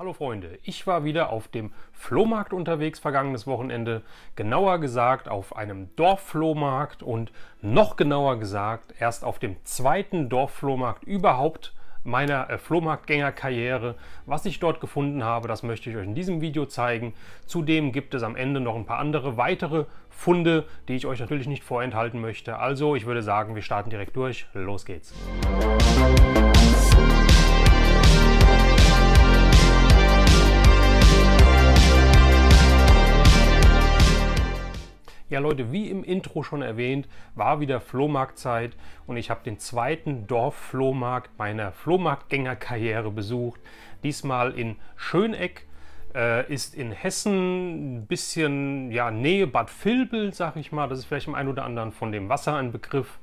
Hallo Freunde, ich war wieder auf dem Flohmarkt unterwegs vergangenes Wochenende, genauer gesagt auf einem Dorfflohmarkt und noch genauer gesagt erst auf dem zweiten Dorfflohmarkt überhaupt meiner Flohmarktgängerkarriere. Was ich dort gefunden habe, das möchte ich euch in diesem Video zeigen. Zudem gibt es am Ende noch ein paar andere weitere Funde, die ich euch natürlich nicht vorenthalten möchte. Also ich würde sagen, wir starten direkt durch. Los geht's! Ja Leute, wie im Intro schon erwähnt, war wieder Flohmarktzeit und ich habe den zweiten Dorfflohmarkt meiner Flohmarktgängerkarriere besucht. Diesmal in Schöneck, ist in Hessen, ein bisschen ja, Nähe Bad Vilbel, sag ich mal. Das ist vielleicht dem einen oder anderen von dem Wasser ein Begriff.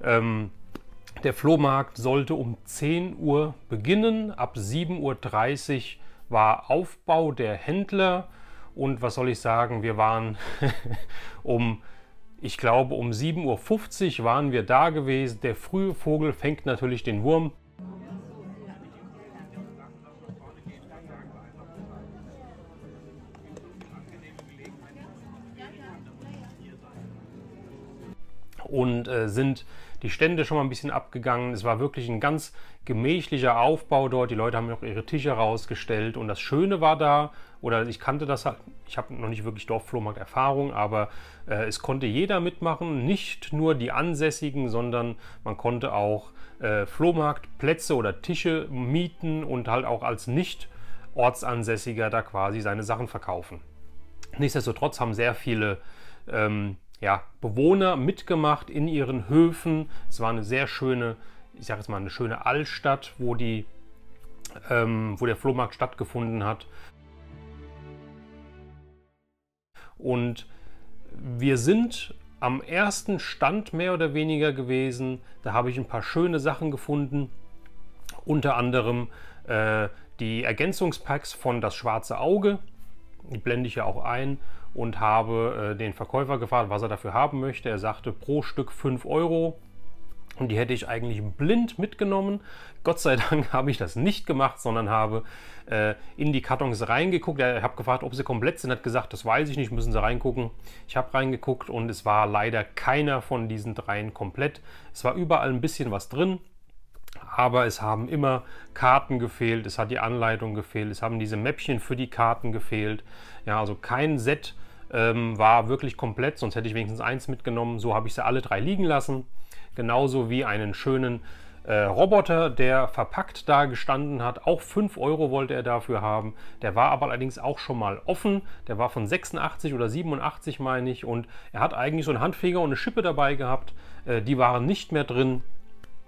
Der Flohmarkt sollte um 10 Uhr beginnen, ab 7:30 Uhr war Aufbau der Händler. Und was soll ich sagen, wir waren ich glaube um 7:50 Uhr waren wir da gewesen. Der frühe Vogel fängt natürlich den Wurm. Und sind die Stände schon mal ein bisschen abgegangen. Es war wirklich ein ganz gemächlicher Aufbau dort. Die Leute haben auch ihre Tische rausgestellt und das Schöne war da, oder ich kannte das halt, ich habe noch nicht wirklich Dorfflohmarkt-Erfahrung, aber es konnte jeder mitmachen, nicht nur die Ansässigen, sondern man konnte auch Flohmarktplätze oder Tische mieten und halt auch als Nicht-Ortsansässiger da quasi seine Sachen verkaufen. Nichtsdestotrotz haben sehr viele ja, Bewohner mitgemacht in ihren Höfen. Es war eine sehr schöne, ich sage jetzt mal, eine schöne Altstadt, wo der Flohmarkt stattgefunden hat. Und wir sind am ersten Stand mehr oder weniger gewesen. Da habe ich ein paar schöne Sachen gefunden. Unter anderem die Ergänzungspacks von Das Schwarze Auge. Die blende ich ja auch ein. Und habe den Verkäufer gefragt, was er dafür haben möchte. Er sagte pro Stück 5 € und die hätte ich eigentlich blind mitgenommen. Gott sei Dank habe ich das nicht gemacht, sondern habe in die Kartons reingeguckt. Ich habe gefragt, ob sie komplett sind. Er hat gesagt, das weiß ich nicht, müssen Sie reingucken. Ich habe reingeguckt und es war leider keiner von diesen dreien komplett. Es war überall ein bisschen was drin. Aber es haben immer Karten gefehlt, es hat die Anleitung gefehlt, es haben diese Mäppchen für die Karten gefehlt. Ja, also kein Set war wirklich komplett, sonst hätte ich wenigstens eins mitgenommen. So habe ich sie alle drei liegen lassen. Genauso wie einen schönen Roboter, der verpackt da gestanden hat. Auch 5 € wollte er dafür haben. Der war aber allerdings auch schon mal offen. Der war von 86 oder 87, meine ich. Und er hat eigentlich so einen Handfeger und eine Schippe dabei gehabt. Die waren nicht mehr drin.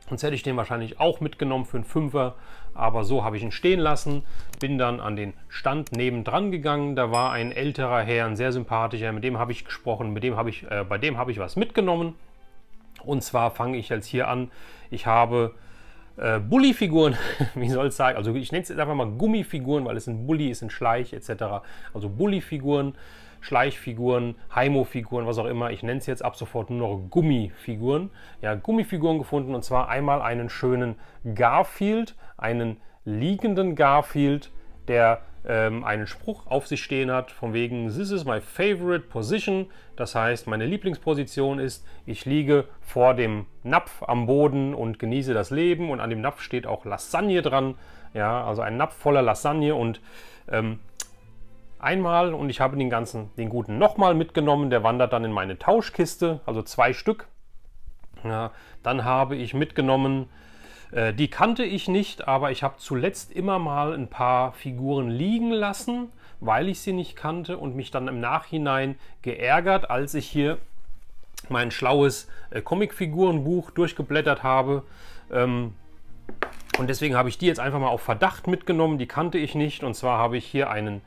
Sonst hätte ich den wahrscheinlich auch mitgenommen für einen 5er, aber so habe ich ihn stehen lassen. Bin dann an den Stand nebendran gegangen. Da war ein älterer Herr, ein sehr sympathischer, mit dem habe ich gesprochen, bei dem habe ich was mitgenommen. Und zwar fange ich jetzt hier an. Ich habe Bulli-Figuren, wie soll es sagen, also ich nenne es jetzt einfach mal Gummifiguren, weil es ein Bulli ist, ein Schleich etc. Also Bulli-Figuren, Schleichfiguren, Heimo-Figuren, was auch immer. Ich nenne es jetzt ab sofort nur noch Gummifiguren. Ja, Gummifiguren gefunden und zwar einmal einen schönen Garfield, einen liegenden Garfield, der einen Spruch auf sich stehen hat, von wegen "This is my favorite position". Das heißt, meine Lieblingsposition ist, ich liege vor dem Napf am Boden und genieße das Leben und an dem Napf steht auch Lasagne dran. Ja, also ein Napf voller Lasagne und einmal und ich habe den guten nochmal mitgenommen, der wandert dann in meine Tauschkiste, also 2 Stück. Ja, dann habe ich mitgenommen, die kannte ich nicht, aber ich habe zuletzt immer mal ein paar Figuren liegen lassen, weil ich sie nicht kannte und mich dann im Nachhinein geärgert, als ich hier mein schlaues Comicfigurenbuch durchgeblättert habe. Und deswegen habe ich die jetzt einfach mal auf Verdacht mitgenommen, die kannte ich nicht. Und zwar habe ich hier einen,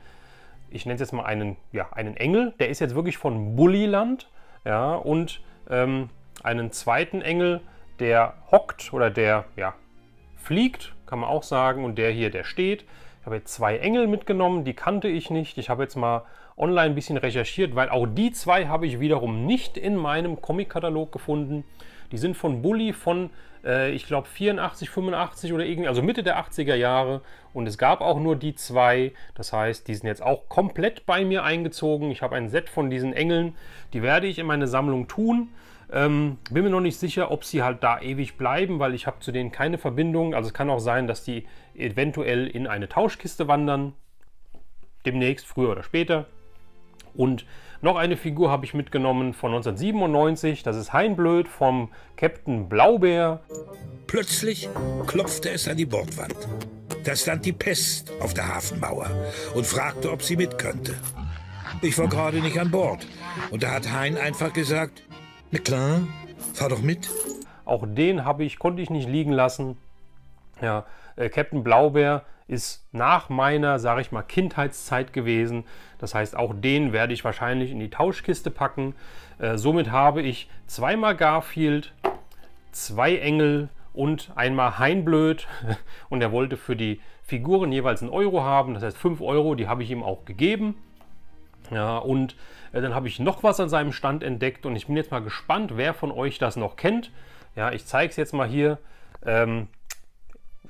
ich nenne es jetzt mal einen Engel, der ist jetzt wirklich von Bulliland, ja, und einen zweiten Engel, der hockt oder der ja, fliegt, kann man auch sagen, und der hier, der steht. Ich habe jetzt 2 Engel mitgenommen, die kannte ich nicht. Ich habe jetzt mal online ein bisschen recherchiert, weil auch die 2 habe ich wiederum nicht in meinem Comic-Katalog gefunden. Die sind von Bully von, ich glaube, 84, 85 oder irgendwie, also Mitte der 80er Jahre. Und es gab auch nur die zwei. Das heißt, die sind jetzt auch komplett bei mir eingezogen. Ich habe ein Set von diesen Engeln. Die werde ich in meine Sammlung tun. Bin mir noch nicht sicher, ob sie halt da ewig bleiben, weil ich habe zu denen keine Verbindung. Also es kann auch sein, dass die eventuell in eine Tauschkiste wandern. Demnächst, früher oder später. Und noch eine Figur habe ich mitgenommen von 1997. Das ist Heinblöd vom Captain Blaubeer. Plötzlich klopfte es an die Bordwand. Da stand die Pest auf der Hafenmauer und fragte, ob sie mit könnte. Ich war gerade nicht an Bord. Und da hat Hein einfach gesagt, na klar, fahr doch mit. Auch den konnte ich nicht liegen lassen. Ja, Captain Blaubeer ist nach meiner, sage ich mal, Kindheitszeit gewesen. Das heißt, auch den werde ich wahrscheinlich in die Tauschkiste packen. Somit habe ich zweimal Garfield, 2 Engel und einmal Heinblöd. Und er wollte für die Figuren jeweils 1 Euro haben. Das heißt 5 Euro, die habe ich ihm auch gegeben. Ja, und dann habe ich noch was an seinem Stand entdeckt und ich bin jetzt mal gespannt, wer von euch das noch kennt. Ja, ich zeige es jetzt mal hier.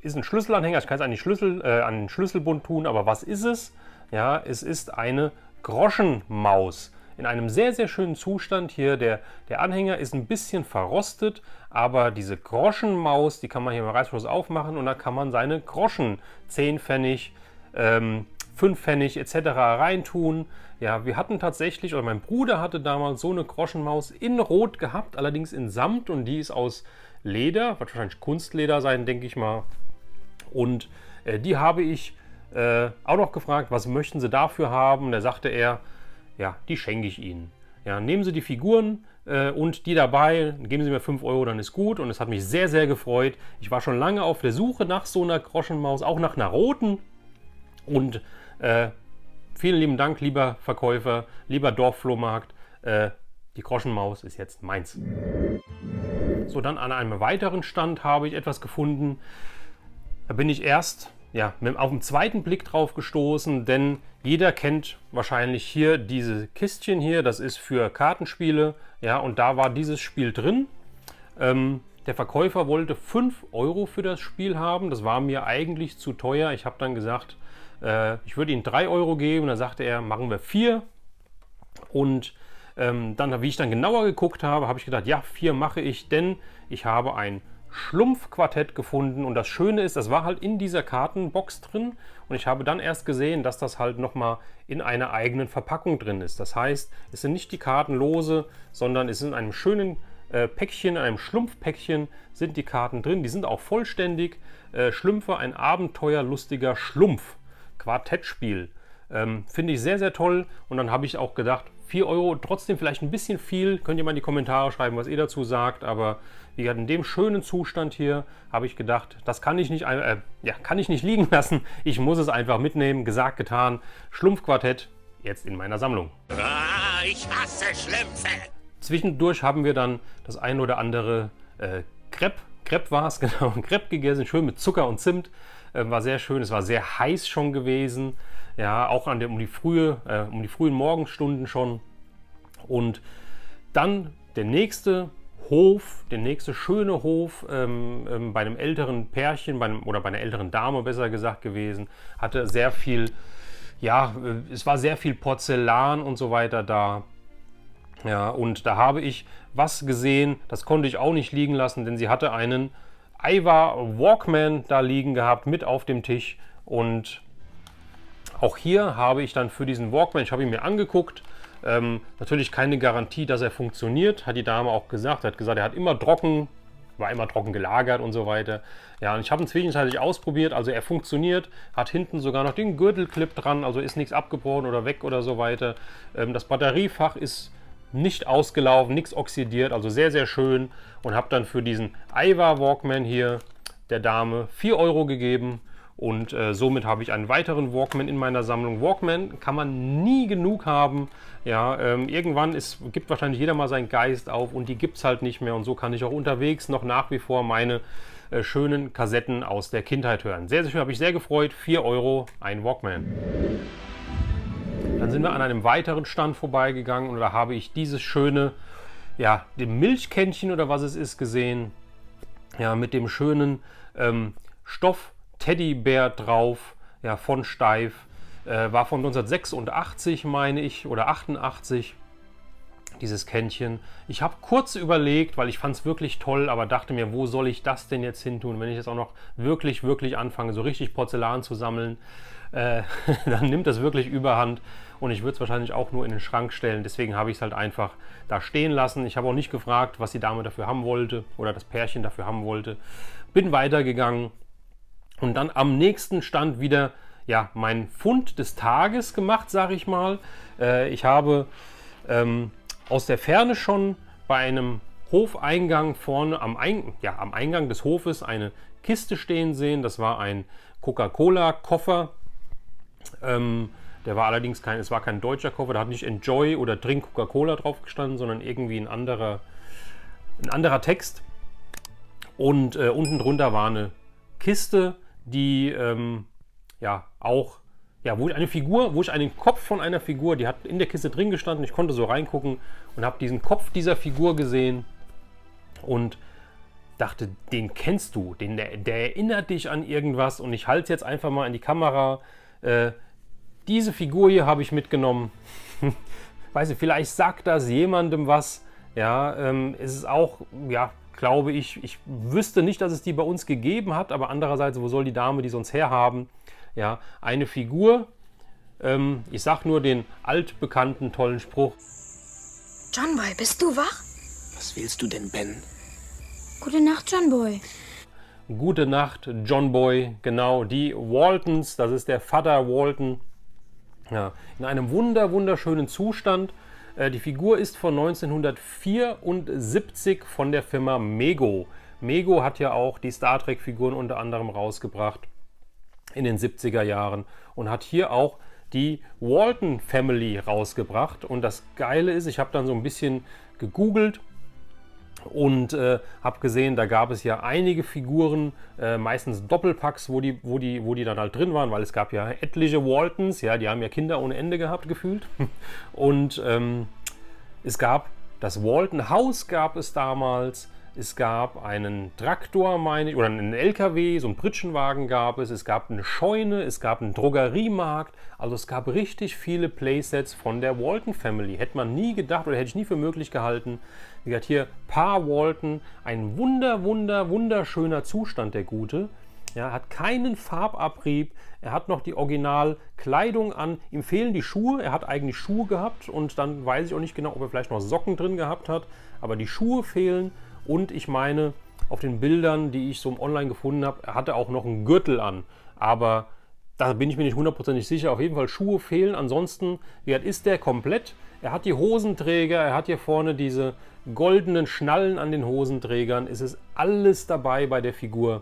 Ist ein Schlüsselanhänger, ich kann es an den Schlüsselbund tun, aber was ist es? Ja, es ist eine Groschenmaus. In einem sehr, sehr schönen Zustand hier. Der Anhänger ist ein bisschen verrostet, aber diese Groschenmaus, die kann man hier mal reißlos aufmachen und da kann man seine Groschen, 10 Pfennig, 5 Pfennig etc. reintun. Ja, wir hatten tatsächlich, oder mein Bruder hatte damals so eine Groschenmaus in Rot gehabt, allerdings in Samt und die ist aus Leder, wird wahrscheinlich Kunstleder sein, denke ich mal. Und die habe ich auch noch gefragt, was möchten Sie dafür haben? Da sagte er, ja, die schenke ich Ihnen. Ja, nehmen Sie die Figuren und die dabei, geben Sie mir 5 Euro, dann ist gut. Und es hat mich sehr, sehr gefreut. Ich war schon lange auf der Suche nach so einer Groschenmaus, auch nach einer roten. Und vielen lieben Dank, lieber Verkäufer, lieber Dorfflohmarkt. Die Groschenmaus ist jetzt meins. So, dann an einem weiteren Stand habe ich etwas gefunden. Da bin ich erst auf den zweiten Blick drauf gestoßen, denn jeder kennt wahrscheinlich hier diese Kistchen hier. Das ist für Kartenspiele. Ja, und da war dieses Spiel drin. Der Verkäufer wollte 5 Euro für das Spiel haben. Das war mir eigentlich zu teuer. Ich habe dann gesagt, ich würde ihm 3 Euro geben. Dann sagte er, machen wir 4. Und dann, wie ich dann genauer geguckt habe, habe ich gedacht, ja, 4 mache ich, denn ich habe ein Schlumpfquartett gefunden. Und das Schöne ist, das war halt in dieser Kartenbox drin. Und ich habe dann erst gesehen, dass das halt nochmal in einer eigenen Verpackung drin ist. Das heißt, es sind nicht die Karten lose, sondern es ist in einem schönen Päckchen, einem Schlumpfpäckchen sind die Karten drin. Die sind auch vollständig. Schlümpfe, ein abenteuerlustiger Schlumpf. Quartettspiel. Finde ich sehr, sehr toll. Und dann habe ich auch gedacht, 4 Euro, trotzdem vielleicht ein bisschen viel. Könnt ihr mal in die Kommentare schreiben, was ihr dazu sagt. Aber wie gesagt, in dem schönen Zustand hier habe ich gedacht, das kann ich nicht, kann ich nicht liegen lassen. Ich muss es einfach mitnehmen. Gesagt, getan. Schlumpfquartett jetzt in meiner Sammlung. Ah, ich hasse Schlümpfe. Zwischendurch haben wir dann das ein oder andere Crepe war es, genau, Crepe gegessen, schön mit Zucker und Zimt. War sehr schön, es war sehr heiß schon gewesen. Ja, auch um die frühen Morgenstunden schon. Und dann der nächste Hof, der nächste schöne Hof bei einem älteren Pärchen, oder bei einer älteren Dame besser gesagt gewesen, hatte sehr viel, ja, es war sehr viel Porzellan und so weiter da. Ja, und da habe ich was gesehen, das konnte ich auch nicht liegen lassen, denn sie hatte einen Aiwa Walkman da liegen gehabt, mit auf dem Tisch. Und auch hier habe ich dann für diesen Walkman, ich habe ihn mir angeguckt, natürlich keine Garantie, dass er funktioniert, hat die Dame auch gesagt. Er hat gesagt, er hat immer trocken, war immer trocken gelagert und so weiter. Ja, und ich habe ihn zwischenzeitlich ausprobiert, also er funktioniert, hat hinten sogar noch den Gürtelclip dran, also ist nichts abgebrochen oder weg oder so weiter. Das Batteriefach ist nicht ausgelaufen, nichts oxidiert, also sehr, sehr schön. Und habe dann für diesen Aiwa Walkman hier der Dame 4 Euro gegeben. Und somit habe ich einen weiteren Walkman in meiner Sammlung. Walkman kann man nie genug haben. Ja, irgendwann gibt wahrscheinlich jeder mal seinen Geist auf und die gibt es halt nicht mehr. Und so kann ich auch unterwegs noch nach wie vor meine schönen Kassetten aus der Kindheit hören. Sehr, sehr schön, habe ich sehr gefreut. 4 Euro, ein Walkman. Dann sind wir an einem weiteren Stand vorbeigegangen und da habe ich dieses schöne ja, dem Milchkännchen oder was es ist gesehen. Ja, mit dem schönen Stoff-Teddybär drauf, ja, von Steiff. War von 1986, meine ich, oder 88, dieses Kännchen. Ich habe kurz überlegt, weil ich fand es wirklich toll, aber dachte mir, wo soll ich das denn jetzt hin tun, wenn ich jetzt auch noch wirklich anfange, so richtig Porzellan zu sammeln, dann nimmt das wirklich überhand und ich würde es wahrscheinlich auch nur in den Schrank stellen. Deswegen habe ich es halt einfach da stehen lassen. Ich habe auch nicht gefragt, was die Dame dafür haben wollte oder das Pärchen dafür haben wollte. Bin weitergegangen und dann am nächsten Stand wieder, ja, mein Fund des Tages gemacht, sage ich mal. Ich habe aus der Ferne schon bei einem Hofeingang vorne am Eingang des Hofes eine Kiste stehen sehen. Das war ein Coca-Cola-Koffer. Der war allerdings es war kein deutscher Koffer, da hat nicht Enjoy oder Trink Coca-Cola drauf gestanden, sondern irgendwie ein anderer Text. Und unten drunter war eine Kiste, die wo ich einen Kopf von einer Figur, die hat in der Kiste drin gestanden, ich konnte so reingucken und habe diesen Kopf dieser Figur gesehen und dachte, den kennst du, der erinnert dich an irgendwas und ich halte es jetzt einfach mal in die Kamera. Diese Figur hier habe ich mitgenommen. Weiß nicht, vielleicht sagt das jemandem was. Ja, es ist auch, ja, glaube ich wüsste nicht, dass es die bei uns gegeben hat, aber andererseits, wo soll die Dame die sonst herhaben? Ja, eine Figur, ich sag nur den altbekannten tollen Spruch. John Boy, bist du wach? Was willst du denn, Ben? Gute Nacht, John Boy. Gute Nacht, John Boy, genau, die Waltons, das ist der Vater Walton. Ja, in einem wunderschönen Zustand. Die Figur ist von 1974 von der Firma Mego. Mego hat ja auch die Star Trek-Figuren unter anderem rausgebracht in den 70er Jahren und hat hier auch die Walton Family rausgebracht. Und das Geile ist, ich habe dann so ein bisschen gegoogelt und habe gesehen, da gab es ja einige Figuren, meistens Doppelpacks, wo die dann halt drin waren, weil es gab ja etliche Waltons, ja, die haben ja Kinder ohne Ende gehabt, gefühlt. Und es gab das Walton Haus gab es damals, es gab einen Traktor, meine ich, oder einen LKW, so einen Pritschenwagen gab es gab eine Scheune, es gab einen Drogeriemarkt, also es gab richtig viele Playsets von der Walton Family. Hätte man nie gedacht oder hätte ich nie für möglich gehalten. Wie gesagt, hier Pa Walton, ein wunderschöner Zustand, der Gute. Ja, hat keinen Farbabrieb, er hat noch die Originalkleidung an, ihm fehlen die Schuhe, er hat eigentlich Schuhe gehabt und dann weiß ich auch nicht genau, ob er vielleicht noch Socken drin gehabt hat, aber die Schuhe fehlen. Und ich meine, auf den Bildern, die ich so online gefunden habe, er hatte auch noch einen Gürtel an. Aber da bin ich mir nicht hundertprozentig sicher. Auf jeden Fall Schuhe fehlen. Ansonsten, wie alt ist der komplett? Er hat die Hosenträger, er hat hier vorne diese goldenen Schnallen an den Hosenträgern. Es ist alles dabei bei der Figur.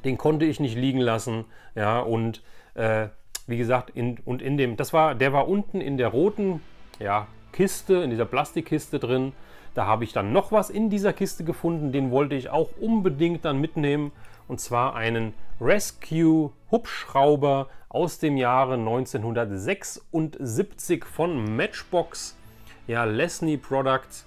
Den konnte ich nicht liegen lassen. Ja, und wie gesagt, der war unten in der roten, ja, Kiste, in dieser Plastikkiste drin. Da habe ich dann noch was in dieser Kiste gefunden, den wollte ich auch unbedingt dann mitnehmen. Und zwar einen Rescue Hubschrauber aus dem Jahre 1976 von Matchbox, ja, Lesney Products.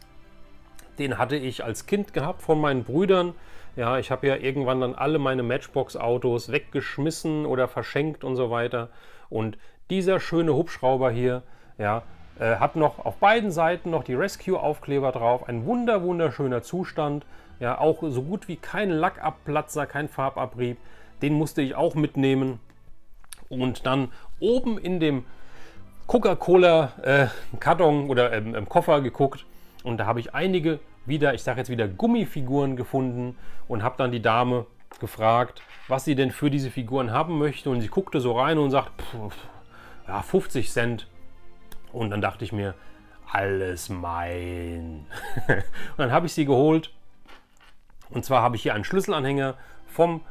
Den hatte ich als Kind gehabt von meinen Brüdern. Ja, ich habe ja irgendwann dann alle meine Matchbox-Autos weggeschmissen oder verschenkt und so weiter. Und dieser schöne Hubschrauber hier, ja, hat noch auf beiden Seiten noch die Rescue-Aufkleber drauf. Ein wunderschöner Zustand. Ja, auch so gut wie kein Lackabplatzer, kein Farbabrieb. Den musste ich auch mitnehmen. Und dann oben in dem Coca-Cola-Karton oder im Koffer geguckt. Und da habe ich einige ich sage jetzt wieder Gummifiguren gefunden. Und habe dann die Dame gefragt, was sie denn für diese Figuren haben möchte. Und sie guckte so rein und sagt, ja, 50 Cent. Und dann dachte ich mir, alles mein. Und dann habe ich sie geholt. Und zwar habe ich hier einen Schlüsselanhänger vom,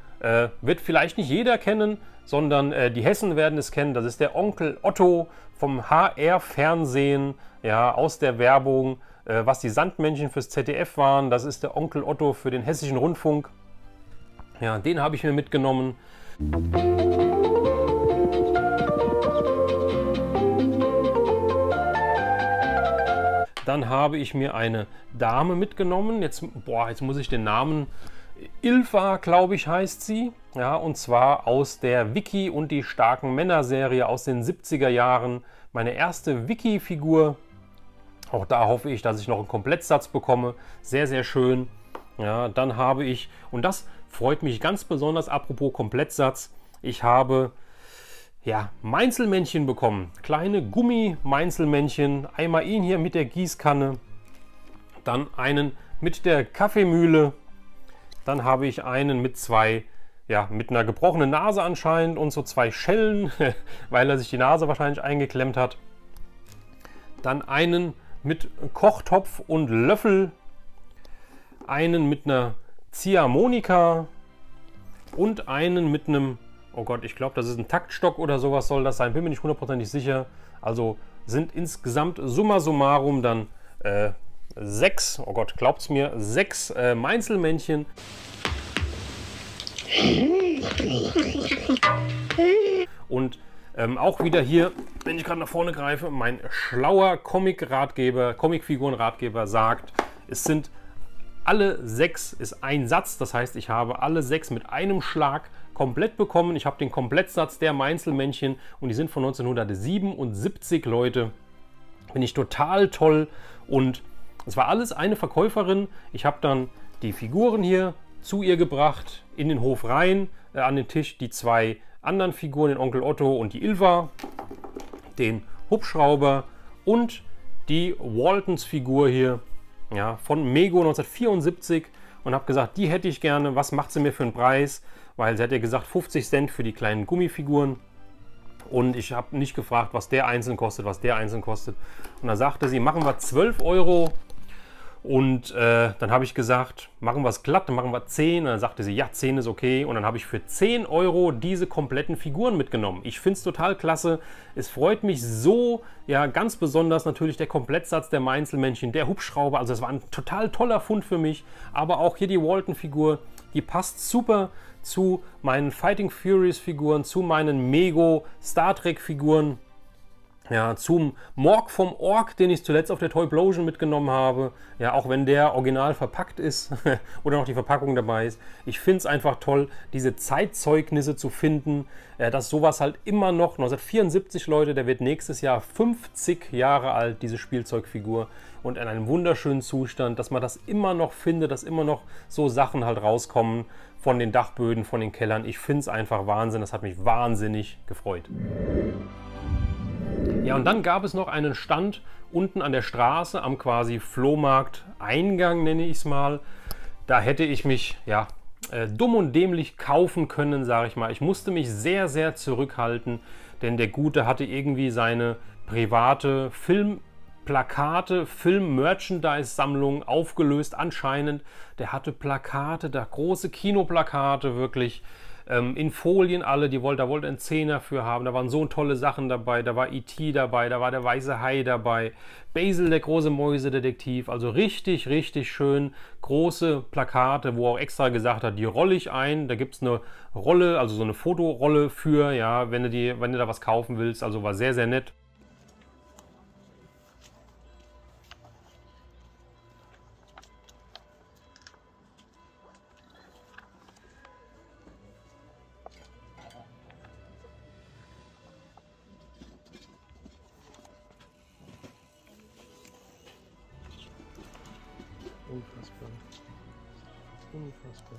wird vielleicht nicht jeder kennen, sondern die Hessen werden es kennen. Das ist der Onkel Otto vom HR-Fernsehen, ja, aus der Werbung, was die Sandmännchen fürs ZDF waren. Das ist der Onkel Otto für den Hessischen Rundfunk. Ja, den habe ich mir mitgenommen. Dann habe ich mir eine Dame mitgenommen. Jetzt muss ich den Namen... Ilva, glaube ich, heißt sie. Ja, und zwar aus der Vicky und die starken Männer-Serie aus den 70er Jahren. Meine erste Vicky-Figur. Auch da hoffe ich, dass ich noch einen Komplettsatz bekomme. Sehr, sehr schön. Ja, dann habe ich, und das freut mich ganz besonders, apropos Komplettsatz, ich habe ja, Meinzelmännchen bekommen. Kleine Gummi-Meinzelmännchen. Einmal ihn hier mit der Gießkanne. Dann einen mit der Kaffeemühle. Dann habe ich einen mit zwei, ja, mit einer gebrochenen Nase anscheinend und so zwei Schellen, weil er sich die Nase wahrscheinlich eingeklemmt hat. Dann einen mit Kochtopf und Löffel. Einen mit einer Ziehharmonika. Und einen mit einem, oh Gott, ich glaube, das ist ein Taktstock oder sowas soll das sein. Bin mir nicht hundertprozentig sicher. Also sind insgesamt summa summarum dann 6, oh Gott, glaubt's mir, 6 Meinzelmännchen. Und auch wieder hier, wenn ich gerade nach vorne greife, mein schlauer Comicfiguren-Ratgeber sagt, es sind alle 6 ist ein Satz. Das heißt, ich habe alle 6 mit einem Schlag komplett bekommen. Ich habe den Komplettsatz der Meinzelmännchen und die sind von 1977, Leute. Finde ich total toll und es war alles eine Verkäuferin. Ich habe dann die Figuren hier zu ihr gebracht, in den Hof rein, an den Tisch die 2 anderen Figuren, den Onkel Otto und die Ilva, den Hubschrauber und die Waltons-Figur hier, ja, von Mego 1974 und habe gesagt, die hätte ich gerne, was macht sie mir für einen Preis? Weil sie hat ja gesagt 50 Cent für die kleinen Gummifiguren. Und ich habe nicht gefragt, was der einzeln kostet, was der einzeln kostet. Und dann sagte sie, machen wir 12 Euro. Und dann habe ich gesagt, machen wir es glatt, dann machen wir 10. Und dann sagte sie, ja, 10 ist okay. Und dann habe ich für 10 Euro diese kompletten Figuren mitgenommen. Ich finde es total klasse. Es freut mich so, ja, ganz besonders natürlich der Komplettsatz der Meinzelmännchen, der Hubschrauber. Also das war ein total toller Fund für mich. Aber auch hier die Walton-Figur, die passt super zu meinen Fighting Furious-Figuren, zu meinen Mego Star Trek-Figuren. Ja, zum Morg vom Ork, den ich zuletzt auf der Toyplosion mitgenommen habe. Ja, auch wenn der original verpackt ist oder noch die Verpackung dabei ist. Ich finde es einfach toll, diese Zeitzeugnisse zu finden, dass sowas halt immer noch, 1974, Leute, der wird nächstes Jahr 50 Jahre alt, diese Spielzeugfigur. Und in einem wunderschönen Zustand, dass man das immer noch findet, dass immer noch so Sachen halt rauskommen von den Dachböden, von den Kellern. Ich finde es einfach Wahnsinn, das hat mich wahnsinnig gefreut. Ja, und dann gab es noch einen Stand unten an der Straße am quasi Flohmarkt-Eingang, nenne ich es mal. Da hätte ich mich, ja, dumm und dämlich kaufen können, sage ich mal. Ich musste mich sehr, sehr zurückhalten, denn der Gute hatte irgendwie seine private Filmplakate, Film-Merchandise-Sammlung aufgelöst anscheinend. Der hatte Plakate, da große Kinoplakate wirklich. In Folien alle, da wollte er einen Zehner für haben, da waren so tolle Sachen dabei, da war E.T. dabei, da war der weiße Hai dabei, Basil, der große Mäusedetektiv, also richtig, richtig schön große Plakate, wo er auch extra gesagt hat, die rolle ich ein, da gibt es eine Rolle, also so eine Fotorolle für, ja, wenn du da was kaufen willst, also war sehr, sehr nett. Unfassbar. Unfassbar.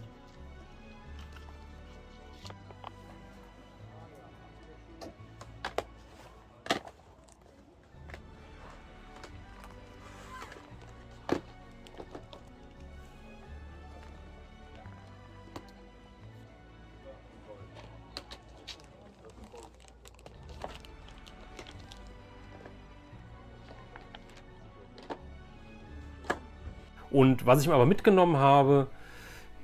Und was ich mir aber mitgenommen habe,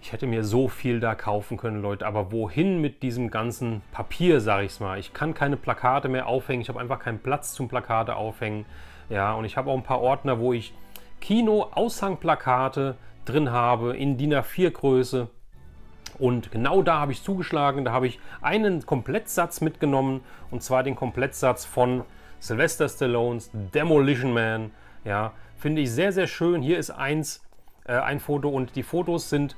ich hätte mir so viel da kaufen können, Leute, aber wohin mit diesem ganzen Papier, sage ich es mal. Ich kann keine Plakate mehr aufhängen, ich habe einfach keinen Platz zum Plakate aufhängen. Ja, und ich habe auch ein paar Ordner, wo ich Kino-Aushangplakate drin habe, in DIN A4 Größe. Und genau da habe ich zugeschlagen, da habe ich einen Komplettsatz mitgenommen, und zwar den Komplettsatz von Sylvester Stallones Demolition Man. Ja, Finde ich sehr, sehr schön. Hier ist ein Foto und die Fotos sind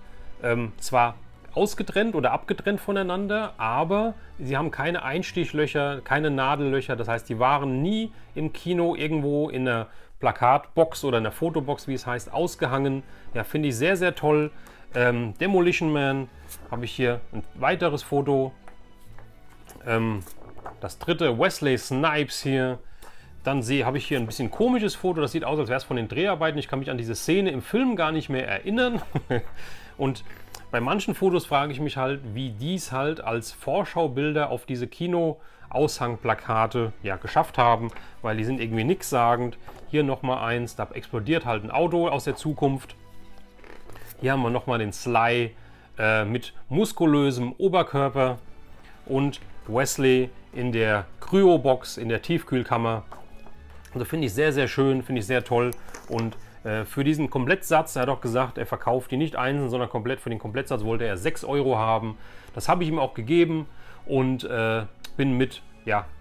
zwar ausgetrennt oder abgetrennt voneinander, aber sie haben keine Einstichlöcher, keine Nadellöcher. Das heißt, die waren nie im Kino irgendwo in einer Plakatbox oder in einer Fotobox, wie es heißt, ausgehangen. Ja, finde ich sehr, sehr toll. Demolition Man habe ich hier ein weiteres Foto. Das dritte, Wesley Snipes hier. Dann habe ich hier ein bisschen komisches Foto. Das sieht aus, als wäre es von den Dreharbeiten. Ich kann mich an diese Szene im Film gar nicht mehr erinnern. Und bei manchen Fotos frage ich mich halt, wie dies halt als Vorschaubilder auf diese Kino-Aushangplakate ja geschafft haben, weil die sind irgendwie nichtssagend. Hier nochmal eins, da explodiert halt ein Auto aus der Zukunft. Hier haben wir nochmal den Sly mit muskulösem Oberkörper und Wesley in der Kryobox, in der Tiefkühlkammer. Also finde ich sehr, sehr schön, finde ich sehr toll. Und für diesen Komplettsatz, er hat auch gesagt, er verkauft die nicht einzeln, sondern komplett. Für den Komplettsatz wollte er 6 € haben. Das habe ich ihm auch gegeben und bin mit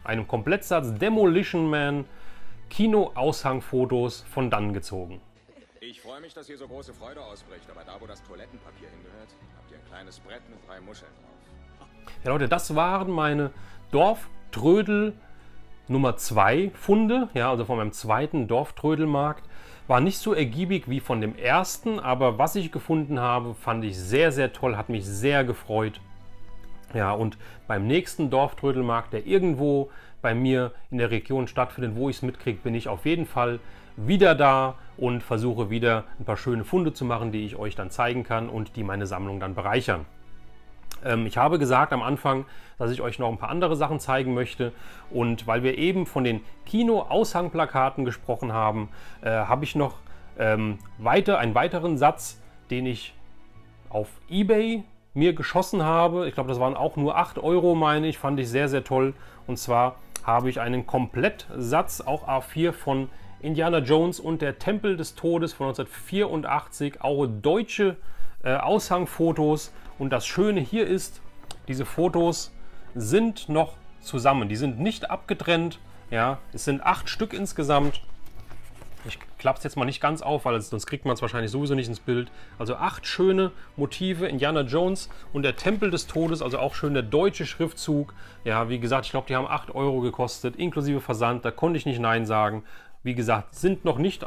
einem Komplettsatz Demolition Man Kino-Aushangfotos von dann gezogen. Ich freue mich, dass hier so große Freude ausbricht, aber da, wo das Toilettenpapier hingehört, habt ihr ein kleines Brett mit 3 Muscheln drauf. Ja Leute, das waren meine Dorftrödel Nummer 2 Funde, ja, also von meinem zweiten Dorftrödelmarkt. War nicht so ergiebig wie von dem ersten, aber was ich gefunden habe, fand ich sehr, sehr toll, hat mich sehr gefreut. Ja, und beim nächsten Dorftrödelmarkt, der irgendwo bei mir in der Region stattfindet, wo ich es mitkriege, bin ich auf jeden Fall wieder da und versuche wieder ein paar schöne Funde zu machen, die ich euch dann zeigen kann und die meine Sammlung dann bereichern. Ich habe gesagt am Anfang, dass ich euch noch ein paar andere Sachen zeigen möchte, und weil wir eben von den Kino-Aushangplakaten gesprochen haben, habe ich noch einen weiteren Satz, den ich auf eBay mir geschossen habe. Ich glaube, das waren auch nur 8 €, meine ich, fand ich sehr, sehr toll. Und zwar habe ich einen Komplettsatz, auch A4, von Indiana Jones und der Tempel des Todes von 1984, auch deutsche Aushangfotos. Und das Schöne hier ist, diese Fotos sind noch zusammen. Die sind nicht abgetrennt. Ja, es sind 8 Stück insgesamt. Ich klappe es jetzt mal nicht ganz auf, weil sonst kriegt man es wahrscheinlich sowieso nicht ins Bild. Also 8 schöne Motive, Indiana Jones und der Tempel des Todes, also auch schön der deutsche Schriftzug. Ja, wie gesagt, ich glaube, die haben 8 € gekostet, inklusive Versand. Da konnte ich nicht Nein sagen. Wie gesagt, sind noch nicht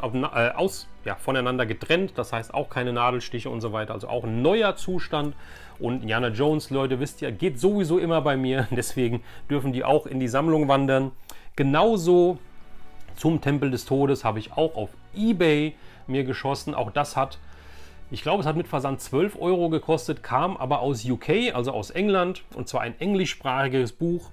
voneinander getrennt, das heißt auch keine Nadelstiche und so weiter, also auch ein neuer Zustand. Und Indiana Jones, Leute, wisst ihr, geht sowieso immer bei mir, deswegen dürfen die auch in die Sammlung wandern. Genauso zum Tempel des Todes habe ich auch auf eBay mir geschossen. Auch das hat, ich glaube, es hat mit Versand 12 € gekostet, kam aber aus UK, also aus England, und zwar ein englischsprachiges Buch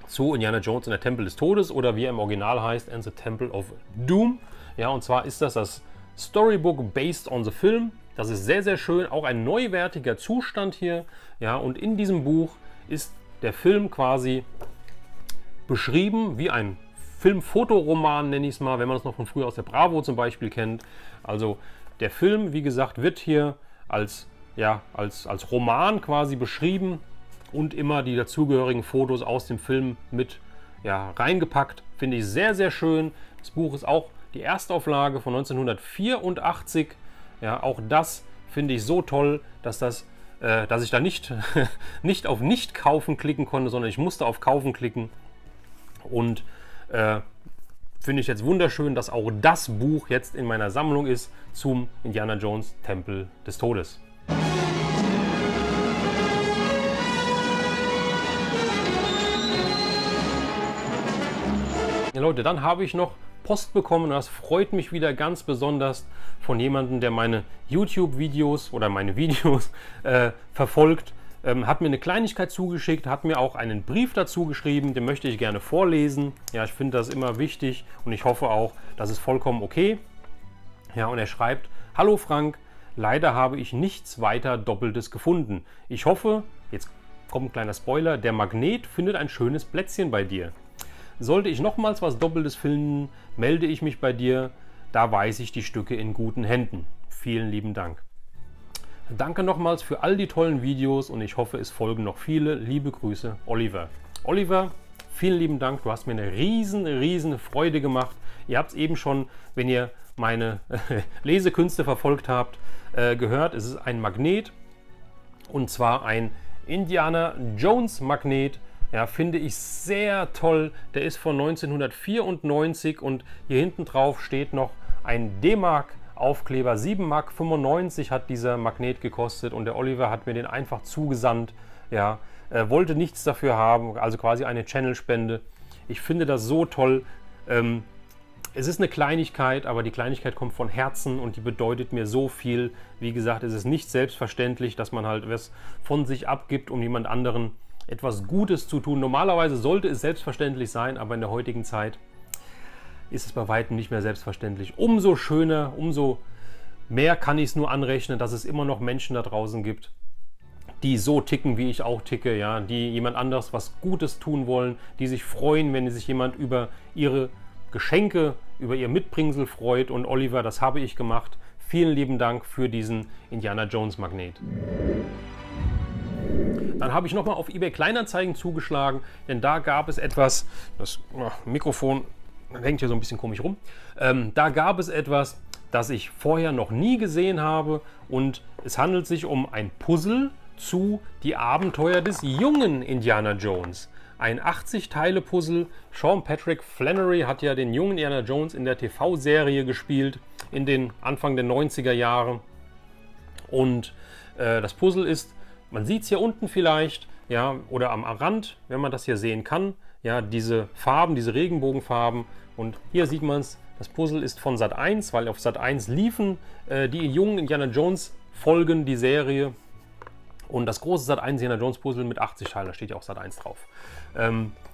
zu Indiana Jones und der Tempel des Todes, oder wie er im Original heißt, And the Temple of Doom. Ja, und zwar ist das Storybook based on the film. Das ist sehr, sehr schön, auch ein neuwertiger Zustand hier. Ja, und in diesem Buch ist der Film quasi beschrieben wie ein Film-Fotoroman, nenne ich es mal, wenn man es noch von früher aus der Bravo zum Beispiel kennt. Also der Film, wie gesagt, wird hier als Roman quasi beschrieben und immer die dazugehörigen Fotos aus dem Film mit reingepackt. Finde ich sehr, sehr schön. Das Buch ist auch die Erstauflage von 1984. Ja, auch das finde ich so toll, dass ich da nicht auf Nicht kaufen klicken konnte, sondern ich musste auf Kaufen klicken. Und finde ich jetzt wunderschön, dass auch das Buch jetzt in meiner Sammlung ist zum Indiana Jones Tempel des Todes. Ja, Leute, dann habe ich noch Post bekommen, und das freut mich wieder ganz besonders, von jemandem, der meine YouTube-Videos oder meine Videos verfolgt. Hat mir eine Kleinigkeit zugeschickt, hat mir auch einen Brief dazu geschrieben, den möchte ich gerne vorlesen. Ja, ich finde das immer wichtig und ich hoffe auch, das ist vollkommen okay. Ja, und er schreibt: Hallo Frank, leider habe ich nichts weiter Doppeltes gefunden. Ich hoffe, jetzt kommt ein kleiner Spoiler, der Magnet findet ein schönes Plätzchen bei dir. Sollte ich nochmals was Doppeltes finden, melde ich mich bei dir. Da weiß ich die Stücke in guten Händen. Vielen lieben Dank. Danke nochmals für all die tollen Videos und ich hoffe, es folgen noch viele. Liebe Grüße, Oliver. Oliver, vielen lieben Dank. Du hast mir eine riesen Freude gemacht. Ihr habt es eben schon, wenn ihr meine Lesekünste verfolgt habt, gehört. Es ist ein Magnet, und zwar ein Indiana Jones Magnet. Ja, finde ich sehr toll. Der ist von 1994 und hier hinten drauf steht noch ein D-Mark Aufkleber. 7,95 Mark hat dieser Magnet gekostet und der Oliver hat mir den einfach zugesandt. Ja, wollte nichts dafür haben, also quasi eine Channel-Spende. Ich finde das so toll. Es ist eine Kleinigkeit, aber die Kleinigkeit kommt von Herzen und die bedeutet mir so viel. Wie gesagt, es ist nicht selbstverständlich, dass man halt was von sich abgibt, um jemand anderen etwas Gutes zu tun. Normalerweise sollte es selbstverständlich sein, aber in der heutigen Zeit ist es bei weitem nicht mehr selbstverständlich. Umso schöner, umso mehr kann ich es nur anrechnen, dass es immer noch Menschen da draußen gibt, die so ticken, wie ich auch ticke, ja, die jemand anderes was Gutes tun wollen, die sich freuen, wenn sich jemand über ihre Geschenke, über ihr Mitbringsel freut. Und Oliver, das habe ich gemacht. Vielen lieben Dank für diesen Indiana Jones Magnet. Dann habe ich nochmal auf eBay Kleinanzeigen zugeschlagen, denn da gab es etwas, das Mikrofon hängt hier so ein bisschen komisch rum, da gab es etwas, das ich vorher noch nie gesehen habe, und es handelt sich um ein Puzzle zu Die Abenteuer des jungen Indiana Jones. Ein 80-Teile-Puzzle. Sean Patrick Flannery hat ja den jungen Indiana Jones in der TV-Serie gespielt, in den Anfang der 90er Jahre. Und das Puzzle ist, man sieht es hier unten vielleicht, ja, oder am Rand, wenn man das hier sehen kann, ja, diese Farben, diese Regenbogenfarben. Und hier sieht man es, das Puzzle ist von Sat.1, weil auf Sat.1 liefen die jungen Indiana Jones Folgen, die Serie. Und das große Sat.1 Indiana Jones Puzzle mit 80 Teilen, da steht ja auch Sat.1 drauf.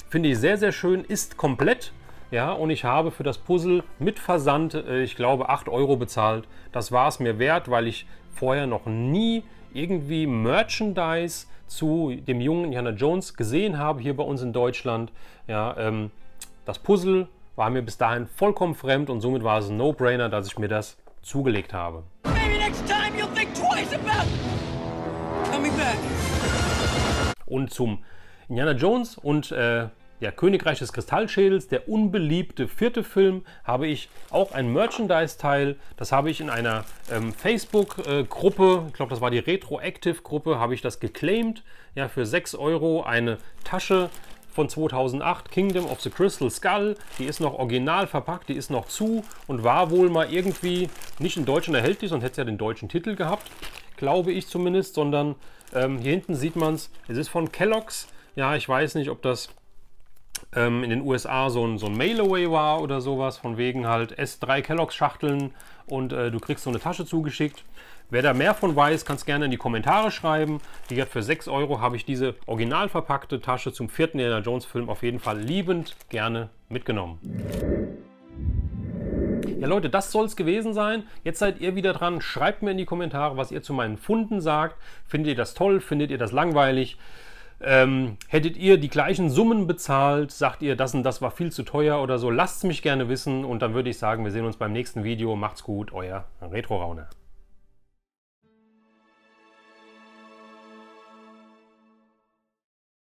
Finde ich sehr, sehr schön, ist komplett. Ja, und ich habe für das Puzzle mit Versand, ich glaube, 8 € bezahlt. Das war es mir wert, weil ich vorher noch nie irgendwie Merchandise zu dem jungen Indiana Jones gesehen habe, hier bei uns in Deutschland. Ja, das Puzzle war mir bis dahin vollkommen fremd und somit war es ein No-Brainer, dass ich mir das zugelegt habe. Und zum Indiana Jones und ja, Königreich des Kristallschädels, der unbeliebte 4. Film, habe ich auch ein Merchandise-Teil. Das habe ich in einer Facebook-Gruppe, ich glaube, das war die Retroactive-Gruppe, habe ich das geclaimed. Ja, für 6 € eine Tasche von 2008, Kingdom of the Crystal Skull. Die ist noch original verpackt, die ist noch zu und war wohl mal irgendwie nicht in Deutschland erhältlich, sonst hätte es ja den deutschen Titel gehabt, glaube ich zumindest, sondern hier hinten sieht man es, es ist von Kellogg's. Ja, ich weiß nicht, ob das in den USA so ein Mail-Away war oder sowas, von wegen halt S3 Kellogg's Schachteln und du kriegst so eine Tasche zugeschickt. Wer da mehr von weiß, kann es gerne in die Kommentare schreiben. Wie gesagt, für 6 € habe ich diese original verpackte Tasche zum 4. Indiana Jones Film auf jeden Fall liebend gerne mitgenommen. Ja Leute, das soll es gewesen sein. Jetzt seid ihr wieder dran. Schreibt mir in die Kommentare, was ihr zu meinen Funden sagt. Findet ihr das toll? Findet ihr das langweilig? Hättet ihr die gleichen Summen bezahlt? Sagt ihr, das und das war viel zu teuer oder so? Lasst es mich gerne wissen und dann würde ich sagen, wir sehen uns beim nächsten Video. Macht's gut, euer Retro Rauner.